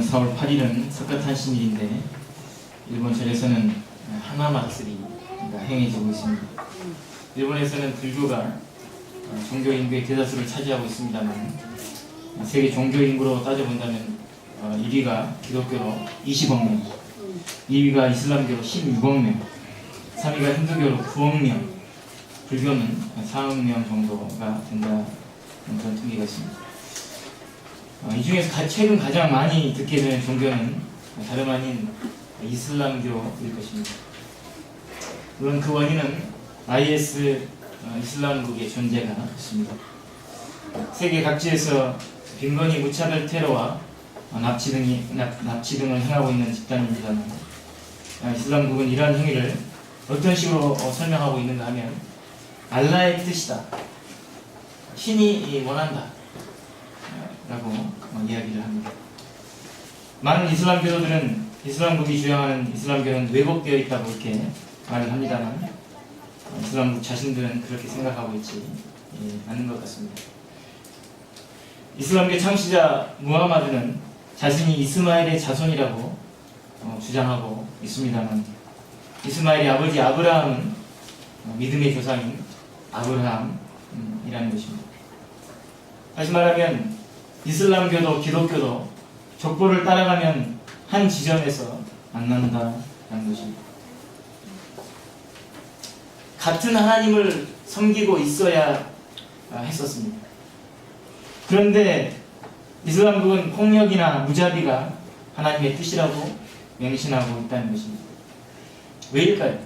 4월 8일은 석가탄신일인데 일본 전에서는 하나마쓰리가 행해지고 있습니다. 일본에서는 불교가 종교 인구의 대다수를 차지하고 있습니다만 세계 종교 인구로 따져본다면 1위가 기독교로 20억 명, 2위가 이슬람교로 16억 명, 3위가 힌두교로 9억 명, 불교는 4억 명 정도가 된다는 그런 통계가 있습니다. 이 중에서 최근 가장 많이 듣게 되는 종교는 다름 아닌 이슬람교일 것입니다. 물론 그 원인은 IS 이슬람국의 존재가 있습니다. 세계 각지에서 빈번히 무차별 테러와 납치 등을 행하고 있는 집단입니다만 이슬람국은 이러한 행위를 어떤 식으로 설명하고 있는가 하면 알라의 뜻이다, 신이 원한다 라고 이야기를 합니다. 많은 이슬람 교도들은 이슬람국이 주장하는 이슬람교는 왜곡되어 있다고 이렇게 말을 합니다만 이슬람국 자신들은 그렇게 생각하고 있지 않는 것 같습니다. 이슬람교 창시자 무하마드는 자신이 이스마엘의 자손이라고 주장하고 있습니다만 이스마엘의 아버지 아브라함은 믿음의 조상인 아브라함이라는 것입니다. 다시 말하면 이슬람교도 기독교도 족보를 따라가면 한 지점에서 만난다는 것입니다. 같은 하나님을 섬기고 있어야 했었습니다. 그런데 이슬람국은 폭력이나 무자비가 하나님의 뜻이라고 맹신하고 있다는 것입니다. 왜일까요?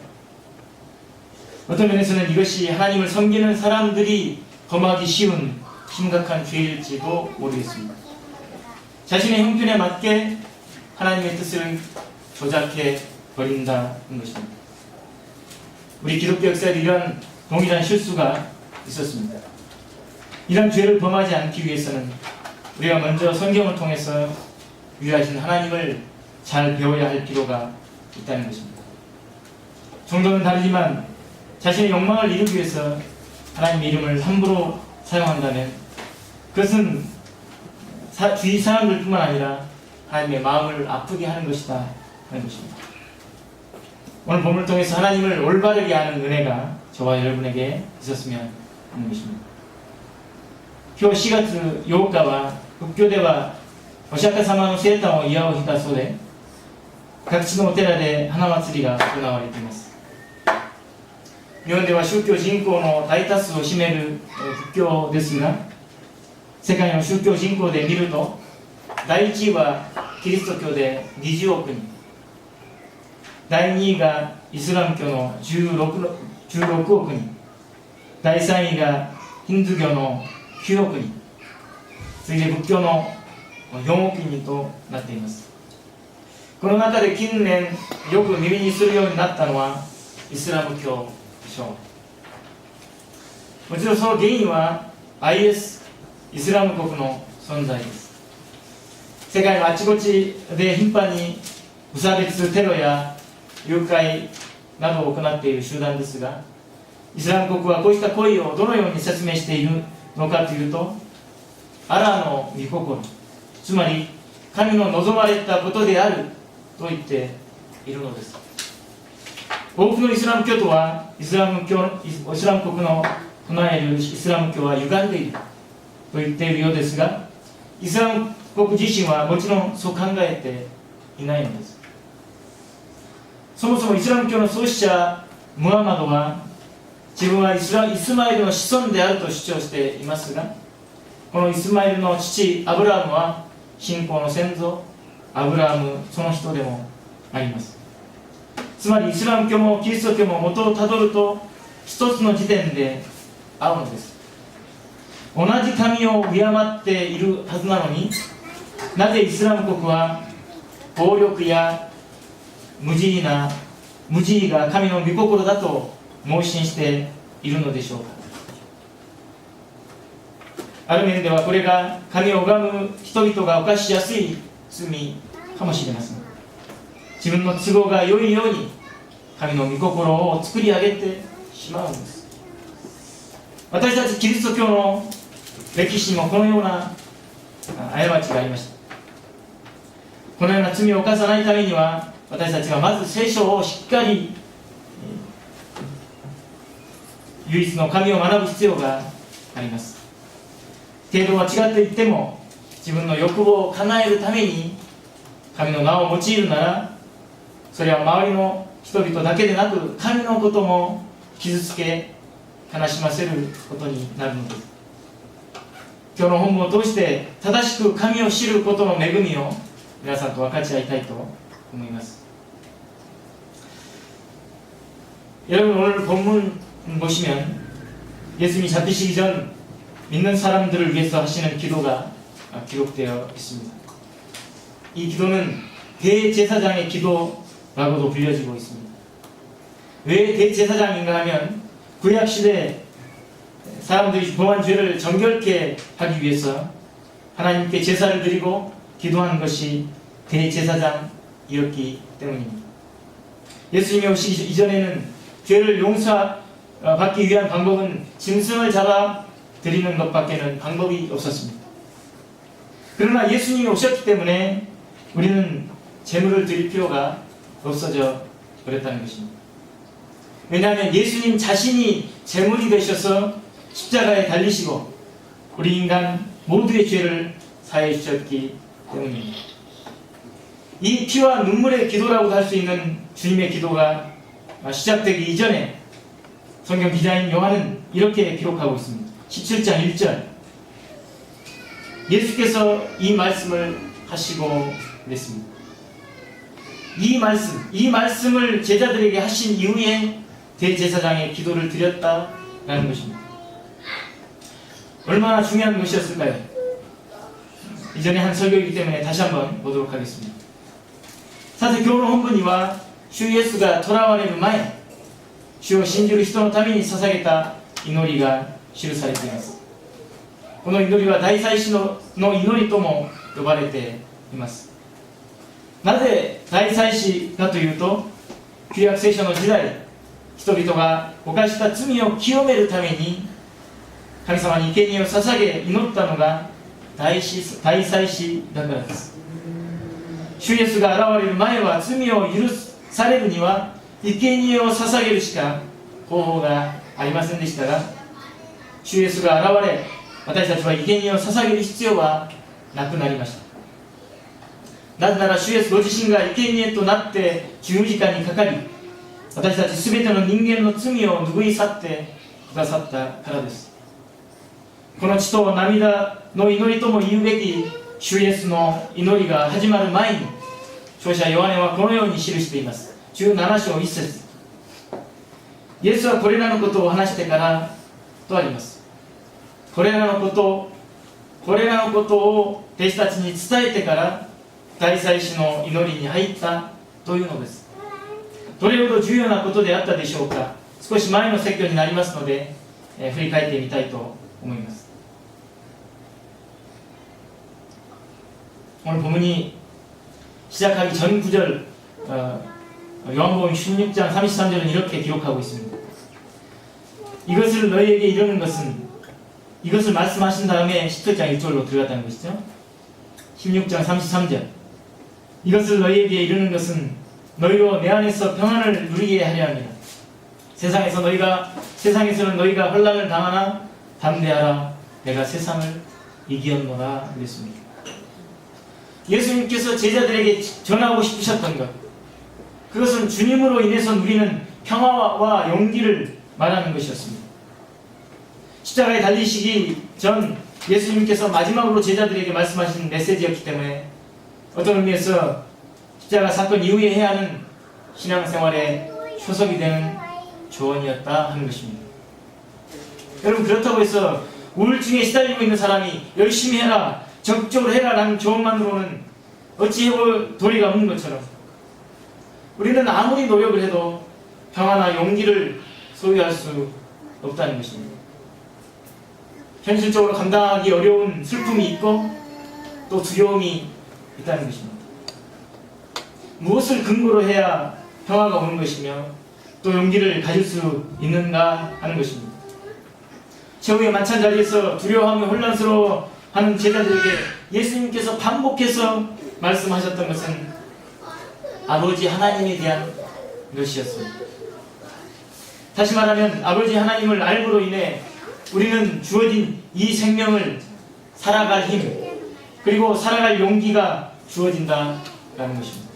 어떤 면에서는 이것이 하나님을 섬기는 사람들이 범하기 쉬운 심각한 죄일지도 모르겠습니다. 자신의 형편에 맞게 하나님의 뜻을 조작해 버린다는 것입니다. 우리 기독교 역사에 이런 동일한 실수가 있었습니다. 이런 죄를 범하지 않기 위해서는 우리가 먼저 성경을 통해서 위하신 하나님을 잘 배워야 할 필요가 있다는 것입니다. 정도는 다르지만 자신의 욕망을 이루기 위해서 하나님의 이름을 함부로 사용한다면 그것은 주위 사람들 뿐만 아니라 하나님의 마음을 아프게 하는 것이다 하는 것입니다. 오늘 본문을 통해서 하나님을 올바르게 아는 은혜가 저와 여러분에게 있었으면 하는 것입니다. 今日4月8日は仏教ではお釈迦様の生誕を祝う日だそうで、各地のお寺で花祭りが行われています。日本では宗教人口の大多数を占める仏教ですが、世界の宗教人口で見ると第1位はキリスト教で20億人、第2位がイスラム教の16億人、第3位がヒンドゥー教の9億人、次いで仏教の4億人となっています。この中で近年よく耳にするようになったのはイスラム教でしょう。もちろんその原因は IS イスラム国の存在です。世界のあちこちで頻繁に無差別テロや誘拐などを行っている集団ですが、イスラム国はこうした行為をどのように説明しているのかというと、アラの御心、つまり神の望まれたことであると言っているのです。多くのイスラム教徒はイスラム国の唱えるイスラム教は歪んでいると言っているようですが、イスラム国自身はもちろんそう考えていないのです。そもそもイスラム教の創始者ムハンマドは自分はイスマエルの子孫であると主張していますが、このイスマエルの父アブラハムは信仰の先祖アブラハムその人でもあります。つまりイスラム教もキリスト教も元をたどると一つの時点で合うのです。同じ神を敬っているはずなのに、なぜイスラム国は暴力や無慈悲が神の御心だと盲信しているのでしょうか。ある面ではこれが神を拝む人々が犯しやすい罪かもしれません。自分の都合が良いように神の御心を作り上げてしまうんです。私たちキリスト教の歴史にもこのような過ちがありました。このような罪を犯さないためには、私たちがまず聖書をしっかり唯一の神を学ぶ必要があります。程度は違っていっても、自分の欲望を叶えるために神の名を用いるなら、それは周りの人々だけでなく神のことも傷つけ悲しませることになるのです。今日の本文を通して正しく神を知ることの恵みを皆さんと分かち合いたいと思います. 여러분 오늘 본문 보시면 예수님이 잡히시기 전 믿는 사람들을 위해서 하시는 기도가 기록되어 있습니다. 이 기도는 대제사장의 기도라고도 불려지고 있습니다. 왜 대제사장인가 하면 구약시대 사람들이 범한 죄를 정결케 하기 위해서 하나님께 제사를 드리고 기도한 것이 대제사장이었기 때문입니다. 예수님이 오시기 이전에는 죄를 용서받기 위한 방법은 짐승을 잡아 드리는 것밖에는 방법이 없었습니다. 그러나 예수님이 오셨기 때문에 우리는 제물을 드릴 필요가 없어져 버렸다는 것입니다. 왜냐하면 예수님 자신이 제물이 되셔서 십자가에 달리시고 우리 인간 모두의 죄를 사해 주셨기 때문입니다. 이 피와 눈물의 기도라고도 할 수 있는 주님의 기도가 시작되기 이전에 성경 기자인 요한은 이렇게 기록하고 있습니다. 17장 1절 예수께서 이 말씀을 하시고 그랬습니다. 이 말씀을 제자들에게 하신 이후에 대제사장의 기도를 드렸다라는 것입니다. 얼마나 중요한 것이었을까요? 이전에 한 설교이기 때문에 다시 한번 보도록 하겠습니다. さて今日の本文には主イエスが囚われる前、主を信じる人のために捧げた祈りが記されています。この祈りは大祭司の祈りとも呼ばれています。なぜ大祭司かというと、旧約聖書の時代、人々が犯した罪を清めるために神様に生贄を捧げ祈ったのが大祭司だからです。主イエスが現れる前は罪を許されるには生贄を捧げるしか方法がありませんでしたが、主イエスが現れ私たちは生贄を捧げる必要はなくなりました。なぜなら主イエスご自身が生贄となって十字架にかかり、私たちすべての人間の罪を拭い去ってくださったからです。この血と涙の祈りとも言うべき主イエスの祈りが始まる前に、書者ヨハネはこのように記しています。17章1節、イエスはこれらのことを話してからとあります。これらのことを弟子たちに伝えてから大祭司の祈りに入ったというのです。どれほど重要なことであったでしょうか。少し前の説教になりますので、振り返ってみたいと思います。 오늘 본문이 시작하기 전 구절 요한복음 16장 33절은 이렇게 기록하고 있습니다. 이것을 너희에게 이르는 것은, 이것을 말씀하신 다음에 17장 1절로 들어갔다는 것이죠. 16장 33절 이것을 너희에게 이르는 것은 너희로 내 안에서 평안을 누리게 하려 합니다. 세상에서는 너희가 환난을 당하나 담대하라, 내가 세상을 이기었노라 그랬습니다. 예수님께서 제자들에게 전하고 싶으셨던 것, 그것은 주님으로 인해서 누리는 평화와 용기를 말하는 것이었습니다. 십자가에 달리시기 전 예수님께서 마지막으로 제자들에게 말씀하신 메시지였기 때문에 어떤 의미에서 십자가 사건 이후에 해야 하는 신앙생활의 초석이 되는 조언이었다 하는 것입니다. 여러분, 그렇다고 해서 우울증에 시달리고 있는 사람이 열심히 해라, 적극적으로 해라 라는 조언만으로는 어찌 해볼 도리가 없는 것처럼 우리는 아무리 노력을 해도 평화나 용기를 소유할 수 없다는 것입니다. 현실적으로 감당하기 어려운 슬픔이 있고 또 두려움이 있다는 것입니다. 무엇을 근거로 해야 평화가 오는 것이며 또 용기를 가질 수 있는가 하는 것입니다. 최후의 만찬 자리에서 두려워하며 혼란스러워하는 제자들에게 예수님께서 반복해서 말씀하셨던 것은 아버지 하나님에 대한 것이었습니다. 다시 말하면 아버지 하나님을 알고로 인해 우리는 주어진 이 생명을 살아갈 힘, 그리고 살아갈 용기가 주어진다라는 것입니다.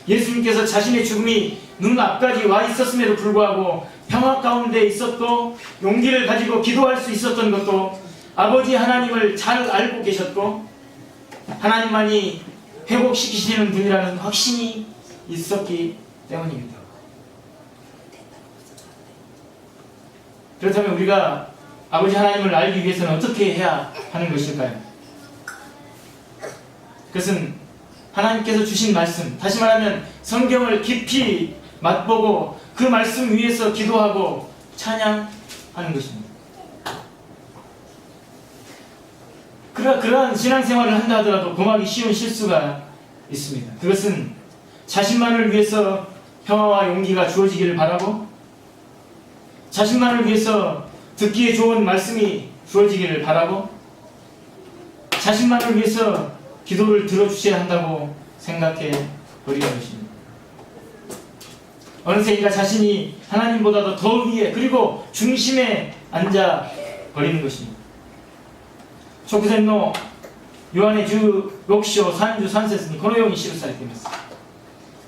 예수님께서 자신의 죽음이 눈앞까지 와 있었음에도 불구하고 평화 가운데 있었고 용기를 가지고 기도할 수 있었던 것도 아버지 하나님을 잘 알고 계셨고 하나님만이 회복시키시는 분이라는 확신이 있었기 때문입니다. 그렇다면 우리가 아버지 하나님을 알기 위해서는 어떻게 해야 하는 것일까요? 그것은 하나님께서 주신 말씀, 다시 말하면 성경을 깊이 맛보고 그 말씀 위에서 기도하고 찬양하는 것입니다. 그러한 신앙생활을 한다 하더라도 범하기 쉬운 실수가 있습니다. 그것은 자신만을 위해서 평화와 용기가 주어지기를 바라고 자신만을 위해서 듣기에 좋은 말씀이 주어지기를 바라고 자신만을 위해서 기도를 들어주셔야 한다고 생각해 버리는 것입니다. 어느새인가 자신이 하나님보다도 더 위에 그리고 중심에 앉아 버리는 것입니다. 直前のヨハネ16章33節にこのように記されています。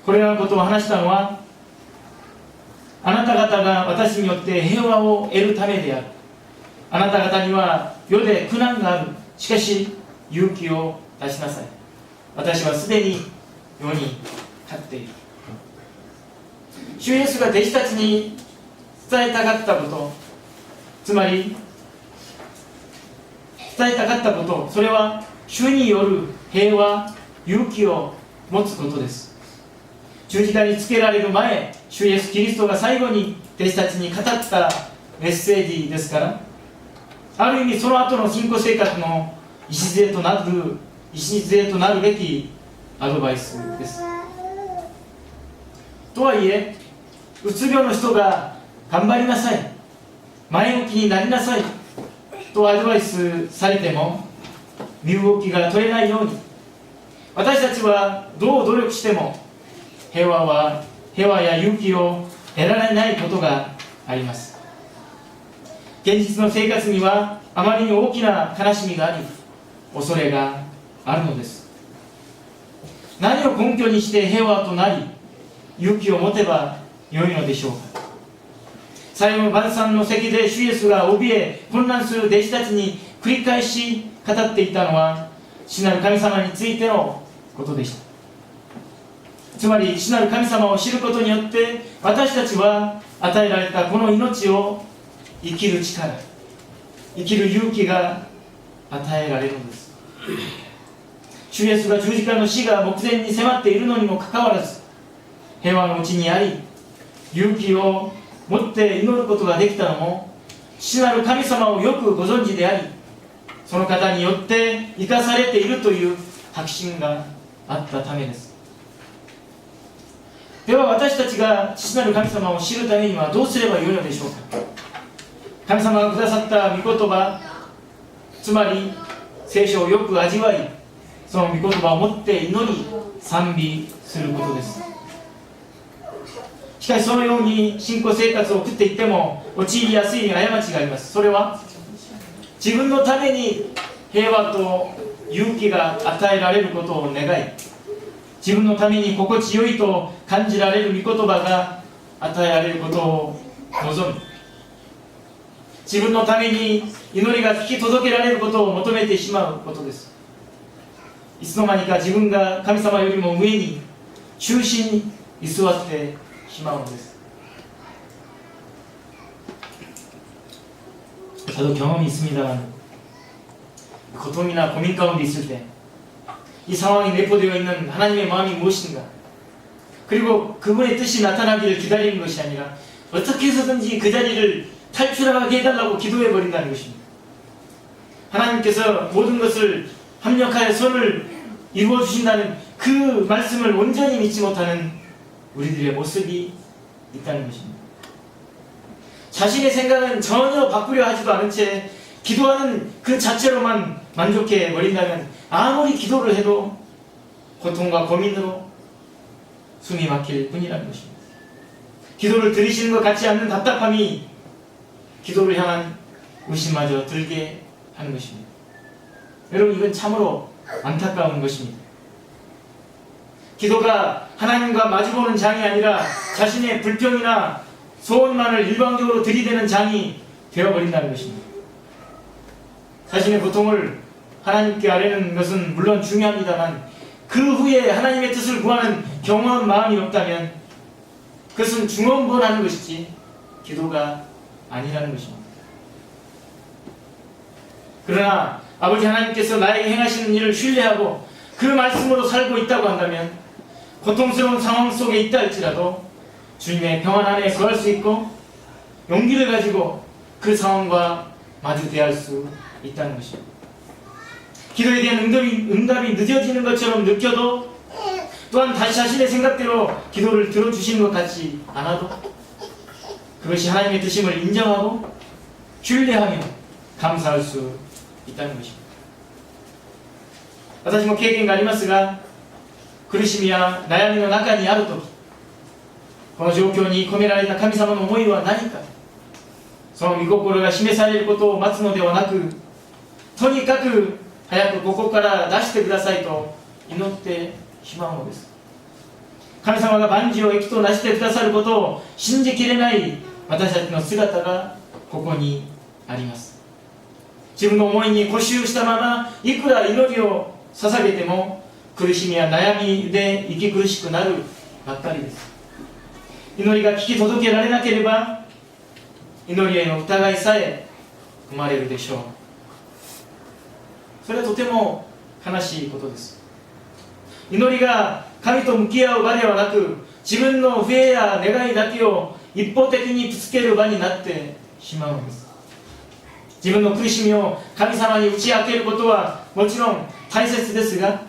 これらのことを話したのはあなた方が私によって平和を得るためである。あなた方には世で苦難がある。しかし勇気を出しなさい。私はすでに世に勝っている。主イエスが弟子たちに伝えたかったこと、つまり伝えたかったこと、それは主による平和、勇気を持つことです。十字架につけられる前、主イエスキリストが最後に弟子たちに語ったメッセージですから、ある意味その後の信仰生活の礎となるべきアドバイスです。とはいえ、うつ病の人が頑張りなさい、前向きになりなさいとアドバイスされても身動きが取れないように、私たちはどう努力しても平和や勇気を得られないことがあります。現実の生活にはあまりに大きな悲しみがあり、恐れがあるのです。何を根拠にして平和となり勇気を持てば良いのでしょうか。最後の晩餐の席で主イエスが怯え混乱する弟子たちに繰り返し語っていたのは父なる神様についてのことでした。つまり父なる神様を知ることによって私たちは与えられたこの命を生きる力、生きる勇気が与えられるのです。主イエスが十字架の死が目前に迫っているのにもかかわらず平和のうちにあり勇気を持って祈ることができたのも父なる神様をよくご存知であり、その方によって生かされているという確信があったためです。では私たちが父なる神様を知るためにはどうすればよいのでしょうか。神様がくださった御言葉、つまり聖書をよく味わい、その御言葉を持って祈り賛美することです。しかしそのように信仰生活を送っていっても陥りやすい過ちがあります。それは自分のために平和と勇気が与えられることを願い、自分のために心地よいと感じられる御言葉が与えられることを望み、自分のために祈りが聞き届けられることを求めてしまうことです。いつの間にか自分が神様よりも上に中心に居座ってしまうのです。저도 경험이 있습니다만 고통이나 고민 가운데 있을 때 이 상황이 내포되어 있는 하나님의 마음이 무엇인가, 그리고 그분의 뜻이 나타나기를 기다리는 것이 아니라 어떻게 해서든지 그 자리를 탈출하게 해달라고 기도해버린다는 것입니다. 하나님께서 모든 것을 합력하여 선을 이루어 주신다는 그 말씀을 온전히 믿지 못하는 우리들의 모습이 있다는 것입니다. 자신의 생각은 전혀 바꾸려 하지도 않은 채 기도하는 그 자체로만 만족해 버린다면 아무리 기도를 해도 고통과 고민으로 숨이 막힐 뿐이라는 것입니다. 기도를 들으시는 것 같지 않는 답답함이 기도를 향한 의심마저 들게 하는 것입니다. 여러분, 이건 참으로 안타까운 것입니다. 기도가 하나님과 마주보는 장이 아니라 자신의 불평이나 소원만을 일방적으로 들이대는 장이 되어버린다는 것입니다. 자신의 고통을 하나님께 아뢰는 것은 물론 중요합니다만 그 후에 하나님의 뜻을 구하는 경험한 마음이 없다면 그것은 중언부언하는 것이지 기도가 아니라는 것입니다. 그러나 아버지 하나님께서 나에게 행하시는 일을 신뢰하고 그 말씀으로 살고 있다고 한다면 고통스러운 상황 속에 있다 할지라도 주님의 평안 안에 거할 수 있고 용기를 가지고 그 상황과 마주 대할 수 있다는 것입니다. 기도에 대한 응답이 늦어지는 것처럼 느껴도 또한 다시 자신의 생각대로 기도를 들어주시는 것 같지 않아도 그것이 하나님의 뜻임을 인정하고 신뢰하며 감사할 수 있다는 것입니다. 私も経験がありますが、苦しみや悩みの中にあるとき、この状況に込められた神様の思いは何か、その御心が示されることを待つのではなく、とにかく早くここから出してくださいと祈ってしまうのです。神様が万事を益となしてくださることを信じきれない私たちの姿がここにあります。自分の思いに固執したままいくら祈りを捧げても苦しみや悩みで息苦しくなるばっかりです。祈りが聞き届けられなければ祈りへの疑いさえ生まれるでしょう。それはとても悲しいことです。祈りが神と向き合う場ではなく自分の不平や願いだけを一方的にぶつける場になってしまうのです。自分の苦しみを神様に打ち明けることはもちろん大切ですが、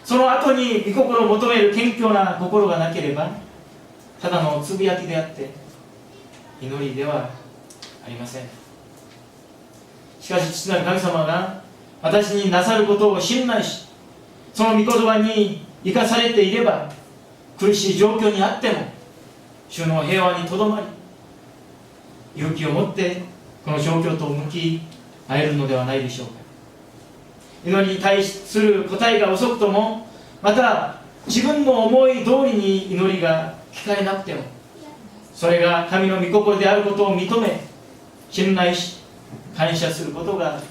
その後に御心を求める謙虚な心がなければただのつぶやきであって祈りではありません。しかし父なる神様が私になさることを信頼し、その御言葉に生かされていれば苦しい状況にあっても主の平和にとどまり勇気を持ってこの状況と向き合えるのではないでしょうか。祈りに対する答えが遅くとも、また自分の思い通りに祈りが聞かれなくても、それが神の御心であることを認め信頼し感謝することが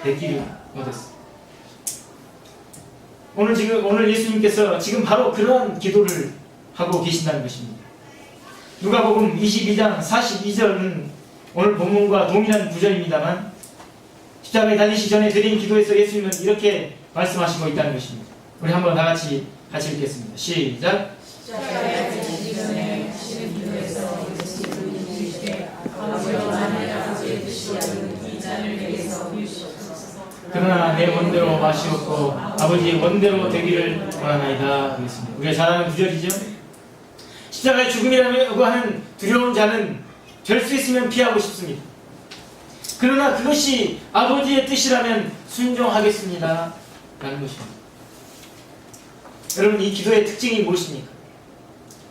できるのです。 오늘 예수님께서 지금 바로 그러한 기도를 하고 계신다는 것입니다. 누가복음 22장 42절은 오늘 본문과 동일한 구절입니다만 십자가에 달리시 전에 드린 기도에서 예수님은 이렇게 말씀하시고 있다는 것입니다. 우리 한번 다 같이 읽겠습니다. 시작. 십자가에 달리시기 전에 하시는 기도에서 예수님은 이르시되 아버지의 뜻이 아닌 이 잔을 내게서 비우시옵소서. 그러나 내 원대로 마시옵고 아버지의 원대로 되기를 원하나이다. 그랬습니다. 우리가 잘 아는 구절이죠. 십자가의 죽음이라고 하는 두려운 자는 될 수 있으면 피하고 싶습니다. 그러나 그것이 아버지의 뜻이라면 순종하겠습니다. 라는 것입니다. 여러분, 이 기도의 특징이 무엇입니까?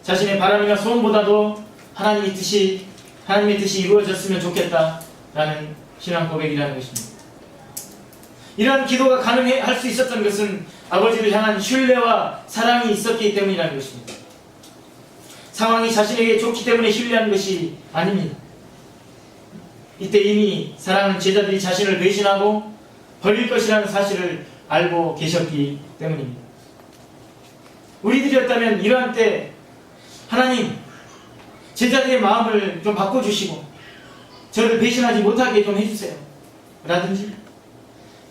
자신의 바람이나 소원보다도 하나님의 뜻이 이루어졌으면 좋겠다 라는 신앙 고백이라는 것입니다. 이러한 기도가 가능할 수 있었던 것은 아버지를 향한 신뢰와 사랑이 있었기 때문이라는 것입니다. 상황이 자신에게 좋기 때문에 신뢰하는 것이 아닙니다. 이때 이미 사랑하는 제자들이 자신을 배신하고 버릴 것이라는 사실을 알고 계셨기 때문입니다. 우리들이었다면 이러한 때 하나님, 제자들의 마음을 좀 바꿔주시고 저를 배신하지 못하게 좀 해주세요 라든지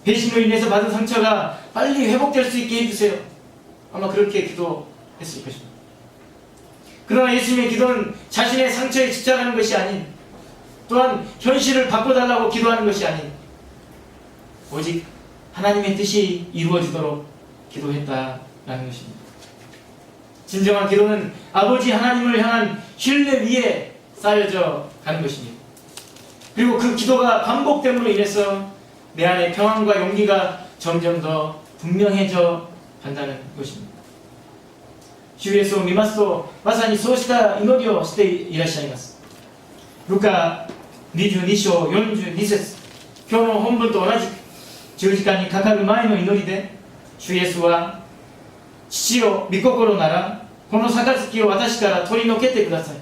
배신으로 인해서 받은 상처가 빨리 회복될 수 있게 해주세요. 아마 그렇게 기도했을 것입니다. 그러나 예수님의 기도는 자신의 상처에 집착하는 것이 아닌, 또한 현실을 바꿔달라고 기도하는 것이 아닌 오직 하나님의 뜻이 이루어지도록 기도했다라는 것입니다. 진정한 기도는 아버지 하나님을 향한 신뢰 위에 쌓여져 가는 것입니다. 그리고 그 기도가 반복됨으로 인해서 내 안에 평안과 용기가 점점 더 분명해져 간다는 것입니다. 主イエスを見ますと、まさにそうした祈りをしていらっしゃいます。ルカ22章42節、今日の本文と同じく十字架にかかる前の祈りで、主イエスは、父よ、御心ならこの杯を私から取り除けてください。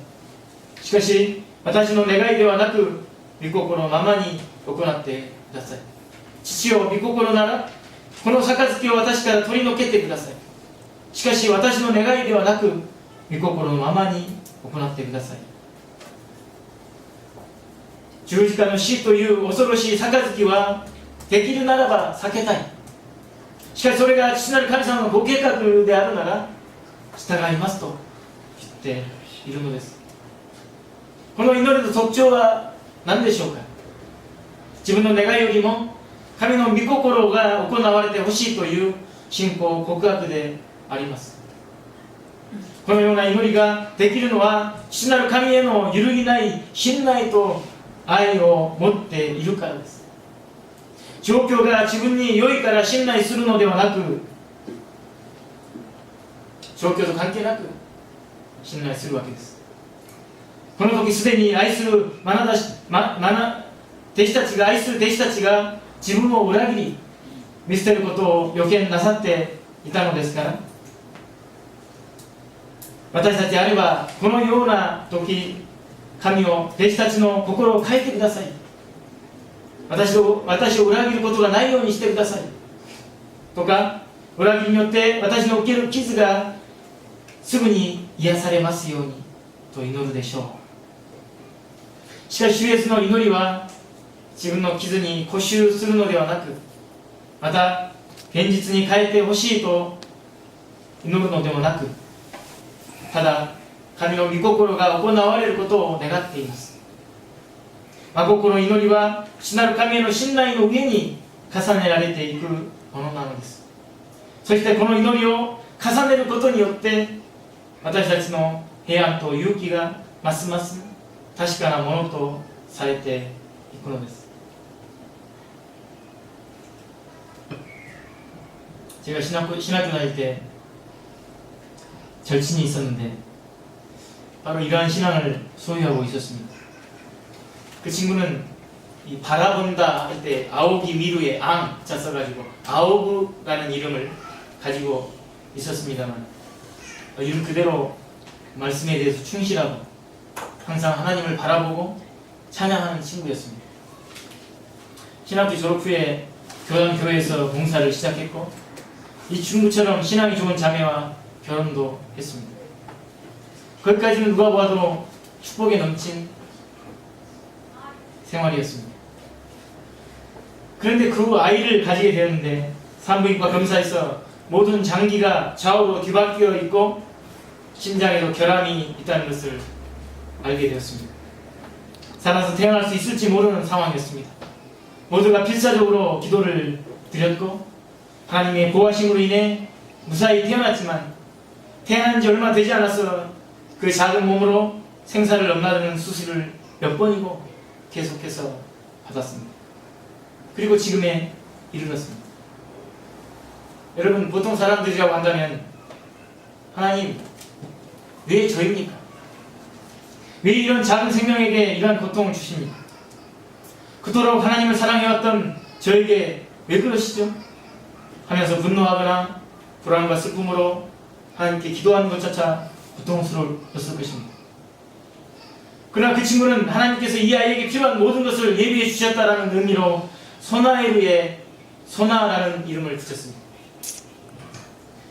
しかし私の願いではなく御心のままに行ってください。父よ、御心ならこの杯を私から取り除けてください。しかし私の願いではなく御心のままに行ってください。十字架の死という恐ろしい杯はできるならば避けたい。しかしそれが父なる神様のご計画であるなら従いますと言っているのです。この祈りの特徴は何でしょうか。自分の願いよりも神の御心が行われてほしいという信仰告白であります。このような祈りができるのは父なる神への揺るぎない信頼と愛を持っているからです。状況が自分に良いから信頼するのではなく、状況と関係なく信頼するわけです。この時すでに愛する弟子たちが愛する弟子たちが自分を裏切り見捨てることを予見なさっていたのですから、私たちあればこのような時、神を弟子たちの心を変えてください、私を裏切ることがないようにしてくださいとか、裏切りによって私の受ける傷がすぐに癒されますようにと祈るでしょう。しかし主イエスの祈りは自分の傷に固執するのではなく、また現実に変えてほしいと祈るのでもなく、ただ神の御心が行われることを願っています。真心の祈りは父なる神への信頼の上に重ねられていくものなのです。そしてこの祈りを重ねることによって私たちの平安と勇気がますます確かなものとされていくのです。제가 신학교 다닐 때 절친이 있었는데 바로 이러한 신앙을 소유하고 있었습니다. 그 친구는 이 바라본다 할 때 아오기 미루에 앙자 써가지고 아오그라는 이름을 가지고 있었습니다만, 이름 그대로 말씀에 대해서 충실하고 항상 하나님을 바라보고 찬양하는 친구였습니다. 신학교 졸업 후에 교회에서 봉사를 시작했고, 이 친구처럼 신앙이 좋은 자매와 결혼도 했습니다. 거기까지는 누가 보아도 축복에 넘친 생활이었습니다. 그런데 그 아이를 가지게 되었는데 산부인과 검사에서 모든 장기가 좌우로 뒤바뀌어 있고 심장에도 결함이 있다는 것을 알게 되었습니다. 살아서 태어날 수 있을지 모르는 상황이었습니다. 모두가 필사적으로 기도를 드렸고 하나님의 보호하심으로 인해 무사히 태어났지만, 태어난 지 얼마 되지 않아서 그 작은 몸으로 생사를 넘나드는 수술을 몇 번이고 계속해서 받았습니다. 그리고 지금에 이르렀습니다. 여러분, 보통 사람들이라고 한다면 하나님, 왜 저입니까? 왜 이런 작은 생명에게 이러한 고통을 주십니까? 그토록 하나님을 사랑해왔던 저에게 왜 그러시죠? 하면서 분노하거나 불안과 슬픔으로 하나님께 기도하는 것조차 고통스러웠을 것입니다. 그러나 그 친구는 하나님께서 이 아이에게 필요한 모든 것을 예비해 주셨다라는 의미로 소나에르의 소나라는 이름을 붙였습니다.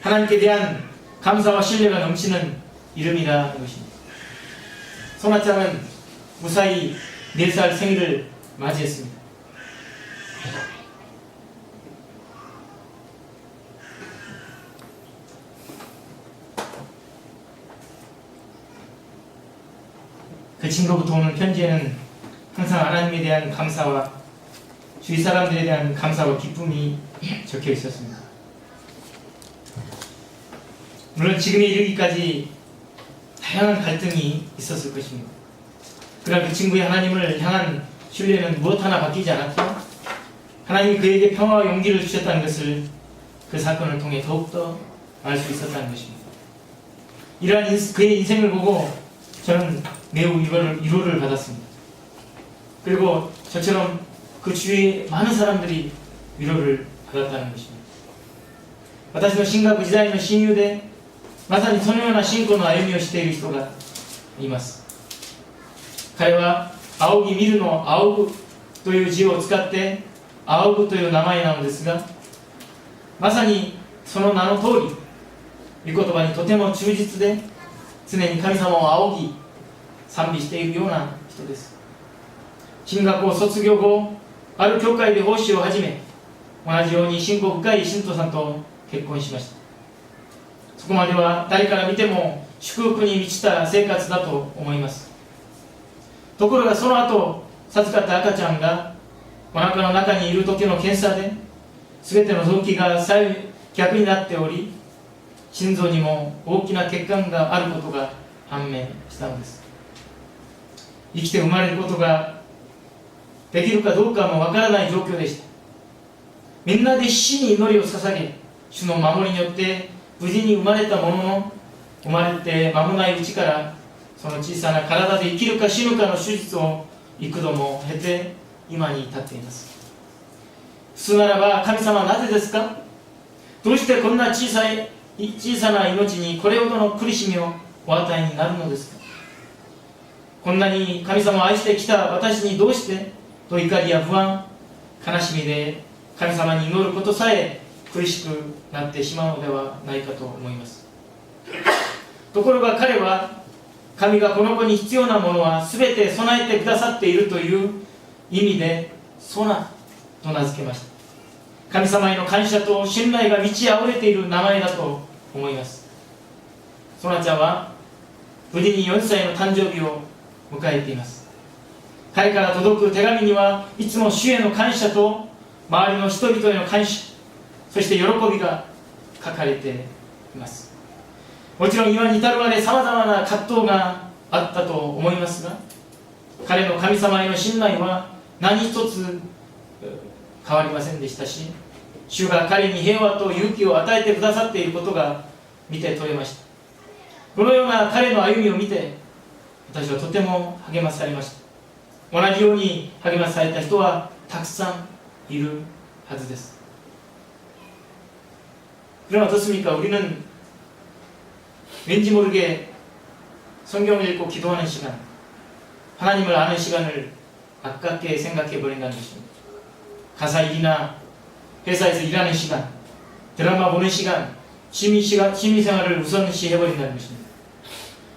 하나님께 대한 감사와 신뢰가 넘치는 이름이라는 것입니다. 소나짱은 무사히 4살 생일을 맞이했습니다. 그 친구부터 오는 편지에는 항상 하나님에 대한 감사와 주위 사람들에 대한 감사와 기쁨이 적혀 있었습니다. 물론 지금에 이르기까지 다양한 갈등이 있었을 것입니다. 그러나 그 친구의 하나님을 향한 신뢰는 무엇 하나 바뀌지 않았고, 하나님이 그에게 평화와 용기를 주셨다는 것을 그 사건을 통해 더욱더 알 수 있었다는 것입니다. 이러한 그의 인생을 보고 저는 매우 위로를 받았습니다. 그리고 저처럼 그 주위에 많은 사람들이 위로를 받았다는 것입니다. 私の進学時代の親友でまさにそのような信仰の歩みをしている人がいます。彼は仰ぎ見るの仰ぐという字を使って仰ぐという名前なのですが、まさにその名の通り御言葉にとても忠実で常に神様を仰ぎ賛美しているような人です。進学を卒業後、ある教会で奉仕を始め、同じように信仰深い信徒さんと結婚しました。そこまでは誰から見ても祝福に満ちた生活だと思います。ところがその後授かった赤ちゃんがお腹の中にいる時の検査で全ての臓器が左右逆になっており、心臓にも大きな欠陥があることが判明したのです。生きて生まれることができるかどうかもわからない状況でした。みんなで必死に祈りを捧げ、主の守りによって無事に生まれたものの、生まれて間もないうちからその小さな体で生きるか死ぬかの手術を幾度も経て今に至っています。普通ならば、神様はなぜですか？どうしてこんな小さな命にこれほどの苦しみをお与えになるのですか？こんなに神様を愛してきた私にどうしてと怒りや不安、悲しみで神様に祈ることさえ苦しくなってしまうのではないかと思います。ところが彼は、神がこの子に必要なものは全て備えてくださっているという意味でソナと名付けました。神様への感謝と信頼が満ち溢れている名前だと思います。ソナちゃんは無事に4歳の誕生日を迎えています。彼から届く手紙にはいつも主への感謝と周りの人々への感謝、そして喜びが書かれています。もちろん今に至るまでさまざまな葛藤があったと思いますが、彼の神様への信頼は何一つ変わりませんでしたし、主が彼に平和と勇気を与えてくださっていることが見て取れました。このような彼の歩みを見て私はとても励まされました。同じように励まされた人はたくさんいるはずです。그럼 어떻습니까? 우리는 왠지 모르게 성경을 읽고 기도하는 시간, 하나님을 아는 시간을 아깝게 생각해 버린다는 것입니다. 가사 일이나 회사에서 일하는 시간, 드라마 보는 시간, 취미생활을 우선시 해버린다는 것입니다.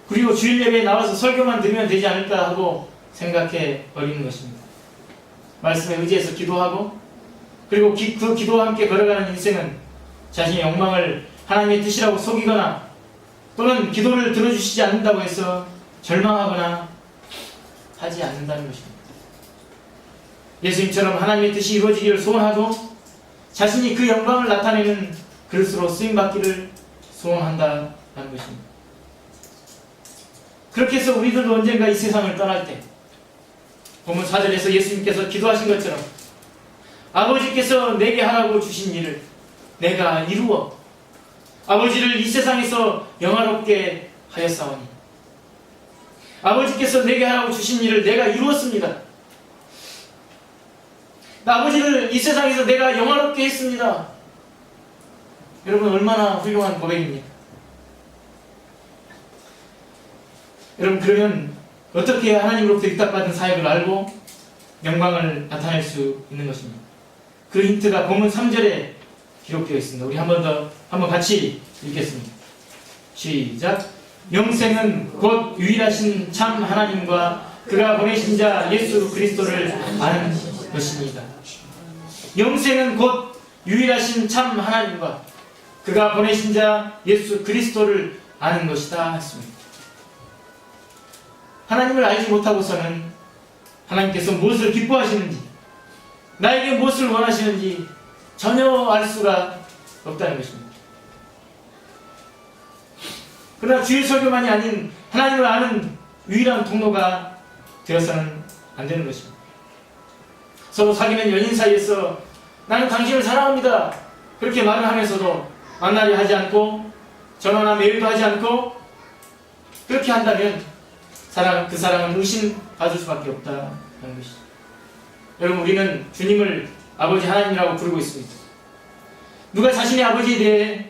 그리고 주일 예배에 나와서 설교만 들으면 되지 않을까 하고 생각해 버리는 것입니다. 말씀에 의지해서 기도하고, 그리고 그 기도와 함께 걸어가는 인생은 자신의 욕망을 하나님의 뜻이라고 속이거나 또는 기도를 들어주시지 않는다고 해서 절망하거나 하지 않는다는 것입니다. 예수님처럼 하나님의 뜻이 이루어지기를 소원하고 자신이 그 영광을 나타내는 그릇으로 쓰임받기를 소원한다는 것입니다. 그렇게 해서 우리들도 언젠가 이 세상을 떠날 때 본문 4절에서 예수님께서 기도하신 것처럼 아버지께서 내게 하라고 주신 일을 내가 이루어 아버지를 이 세상에서 영화롭게 하였사오니, 아버지께서 내게 하라고 주신 일을 내가 이루었습니다. 아버지를 이 세상에서 내가 영화롭게 했습니다. 여러분, 얼마나 훌륭한 고백입니까? 여러분, 그러면 어떻게 하나님으로부터 위탁받은 사역을 알고 영광을 나타낼 수 있는 것입니까? 그 힌트가 본문 3절에 기록되어 있습니다. 우리 한번 같이 읽겠습니다. 시작. 영생은 곧 유일하신 참 하나님과 그가 보내신 자 예수 그리스도를 아는 것입니다. 영생은 곧 유일하신 참 하나님과 그가 보내신 자 예수 그리스도를 아는 것이다 했습니다. 하나님을 알지 못하고서는 하나님께서 무엇을 기뻐하시는지, 나에게 무엇을 원하시는지 전혀 알 수가 없다는 것입니다. 그러나 주일 설교만이 아닌 하나님을 아는 유일한 통로가 되어서는 안 되는 것입니다. 서로 사귀는 연인 사이에서 나는 당신을 사랑합니다. 그렇게 말을 하면서도 만나려 하지 않고 전화나 메일도 하지 않고 그렇게 한다면 그 사람은 의심받을 수밖에 없다는 것이죠. 여러분, 우리는 주님을 아버지 하나님이라고 부르고 있습니다. 누가 자신의 아버지에 대해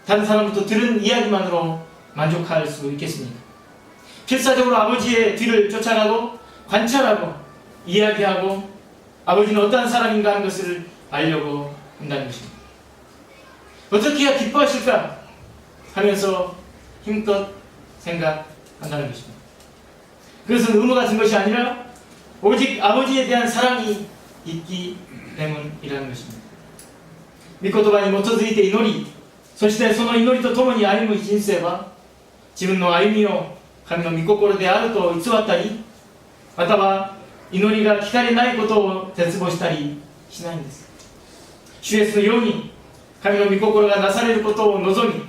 다른 사람부터 들은 이야기만으로 만족할 수 있겠습니까? 필사적으로 아버지의 뒤를 쫓아가고 관찰하고 이야기하고 아버지는 어떠한 사람인가 하는 것을 알려고 한다는 것입니다. 어떻게 해야 기뻐하실까 하면서 힘껏 생각한다는 것입니다. 그것은 의무 같은 것이 아니라 오직 아버지에 대한 사랑이 있기 때문이라는 것입니다. 御言葉に基づいて祈り、そしてその祈りとともに歩む人生は自分の歩みを神の御心であると偽ったり、または祈りが聞かれないことを絶望したりしないんです。主イエスのように神の御心がなされることを望み、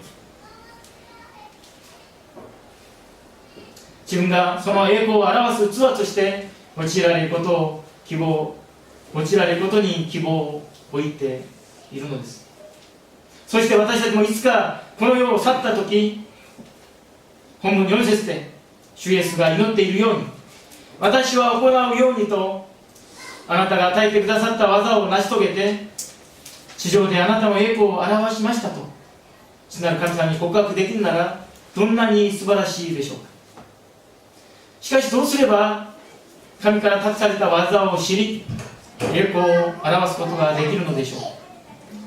自分がその栄光を表す器として用いられることを用いられることに希望を置いているのです。そして私たちもいつかこの世を去った時、本文4節で主イエスが祈っているように、私は行うようにとあなたが与えてくださった技を成し遂げて地上であなたの栄光を表しましたと父なる神様に告白できるならどんなに素晴らしいでしょうか。しかしどうすれば神から託された技を知り栄光を表すことができるのでしょう。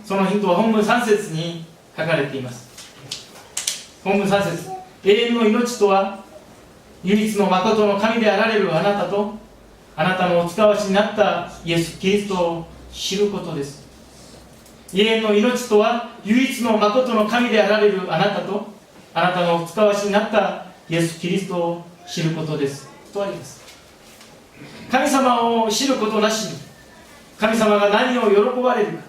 そのヒントは本文3節に書かれています。本文3節、永遠の命とは唯一の誠の神であられるあなたとあなたのお使わしになったイエス・キリストを知ることです。永遠の命とは唯一の誠の神であられるあなたとあなたのお使わしになったイエス・キリストを知ることですとあります。神様を知ることなしに神様が何を喜ばれるか、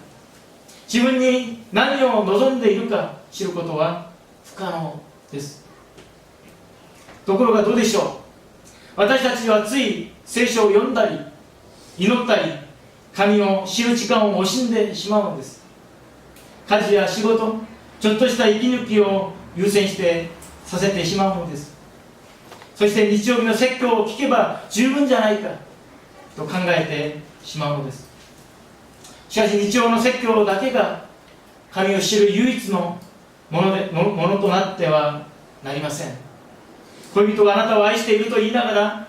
自分に何を望んでいるか知ることは不可能です。ところがどうでしょう。私たちはつい聖書を読んだり祈ったり神を知る時間を惜しんでしまうのです。家事や仕事、ちょっとした息抜きを優先してさせてしまうのです。そして日曜日の説教を聞けば十分じゃないかと考えてしまうのです。しかし日曜の説教だけが神を知る唯一のものとなってはなりません。恋人があなたを愛していると言いながら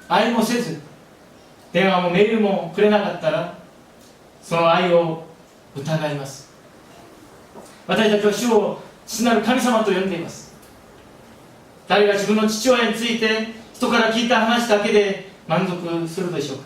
愛もせず電話もメールもくれなかったらその愛を疑います。私たちは主を父なる神様と呼んでいます。誰が自分の父親について人から聞いた話だけで満足するでしょうか。